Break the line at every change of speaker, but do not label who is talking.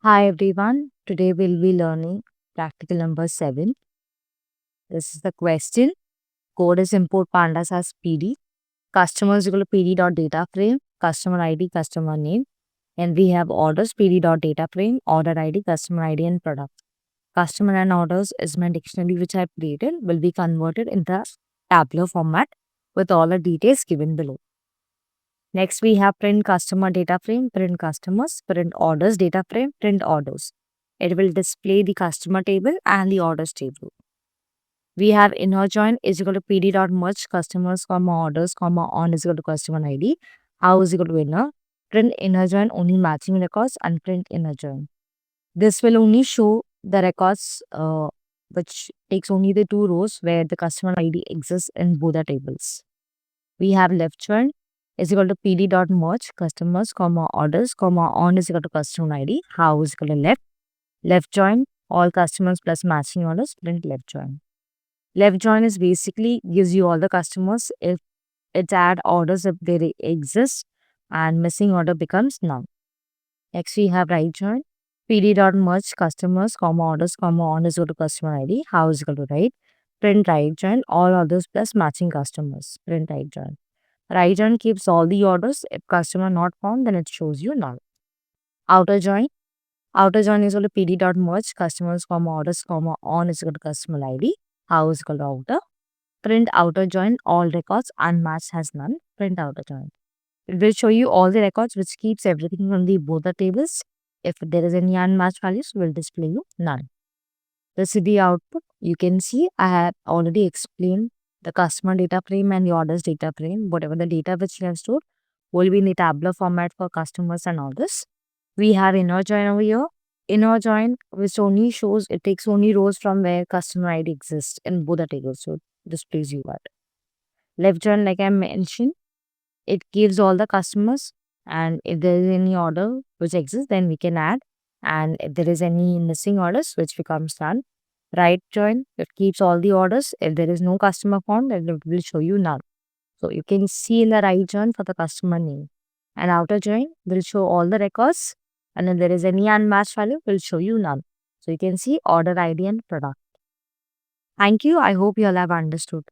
Hi everyone, today we'll be learning practical number 7. This is the question. Code is import pandas as PD. Customer is equal to PD dot data frame, customer ID, customer name. And we have orders PD dot data frame, order ID, customer ID, and product. Customer and orders is my dictionary which I created will be converted in the tabular format with all the details given below. Next, we have print customer data frame, print customers, print orders data frame, print orders. It will display the customer table and the orders table. We have inner join is equal to pd dot merge customers, comma orders, comma on is equal to customer ID. How is equal to inner. Print inner join only matching records and print inner join. This will only show the records which takes only the two rows where the customer ID exists in both the tables. We have left join is equal to pd dot merge customers, comma orders, comma on is equal to customer ID. How is equal to left. Left join all customers plus matching orders, print left join. Left join is basically gives you all the customers if it add orders if they exist and missing order becomes none. Next we have right join pd dot merge customers, comma orders, comma on is equal to customer ID. How is equal to right. Print right join all orders plus matching customers, print right join. Right join keeps all the orders. If customer not found, then it shows you null. Outer join. Outer join is equal to pd dot merge customers, comma orders, comma on is equal to customer ID. How is equal to outer. Print outer join all records unmatched has none. Print outer join. It will show you all the records which keeps everything from the both the tables. If there is any unmatched values, will display you none. This is the output. You can see I have already explained the customer data frame and the orders data frame. Whatever the data which you have stored will be in the tabular format for customers and orders. We have inner join over here. Inner join which only shows it takes only rows from where customer ID exists in both the tables. So displays you that. Left join, like I mentioned, it gives all the customers, and if there is any order which exists, then we can add. And if there is any missing orders, which becomes none. Right join, it keeps all the orders. If there is no customer found, then it will show you none. So you can see in the right join for the customer name. And outer join will show all the records. And if there is any unmatched value, will show you none. So you can see order ID and product. Thank you. I hope you all have understood.